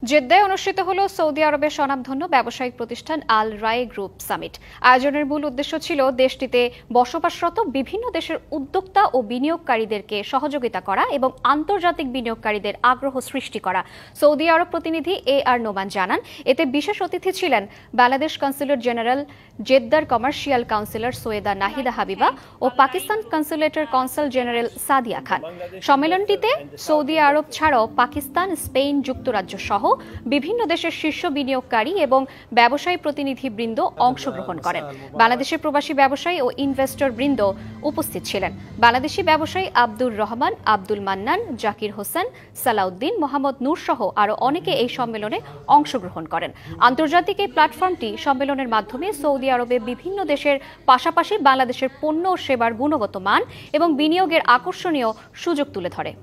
জেদ্দায় অনুষ্ঠিত হলো সৌদি আরবের স্বনামধন্য ব্যবসায়িক প্রতিষ্ঠান আল রায়ে গ্রুপ সামিট। আয়োজনের মূল উদ্দেশ্য ছিল দেশটিতে বসবাসরত বিভিন্ন দেশের উদ্যোক্তা ও বিনিয়োগকারীদেরকে সহযোগিতা করা এবং আন্তর্জাতিক বিনিয়োগকারীদের আগ্রহ সৃষ্টি করা। সৌদি আরব প্রতিনিধি আর নোমান জানান, এতে বিশেষ অতিথি ছিলেন বাংলাদেশ কনসুলেট জেনারেল জেদ্দার কমার্শিয়াল কাউন্সিলর সৈয়দা নাহিদা হাবিবা ও পাকিস্তান কনসুলেটের কনসাল জেনারেল সাদিয়া খান। সম্মেলনটিতে সৌদি আরব ছাড়াও পাকিস্তান, স্পেন, যুক্তরাজ্য সহ বিভিন্ন দেশের শীর্ষ বিনিয়োগকারী এবং ব্যবসায়ী প্রতিনিধিবৃন্দ অংশগ্রহণ করেন। বাংলাদেশের প্রবাসী ব্যবসায়ী ও ইনভেস্টর বৃন্দ উপস্থিত ছিলেন। বাংলাদেশি ব্যবসায়ী আব্দুর রহমান, আব্দুল মান্নান, জাকির হোসেন, সালাউদ্দিন, মোহাম্মদ নূর সহ আরও অনেকে এই সম্মেলনে অংশগ্রহণ করেন। আন্তর্জাতিক এই প্ল্যাটফর্মটি সম্মেলনের মাধ্যমে সৌদি আরবে বিভিন্ন দেশের পাশাপাশি বাংলাদেশের পণ্য ও সেবার গুণগত মান এবং বিনিয়োগের আকর্ষণীয় সুযোগ তুলে ধরে।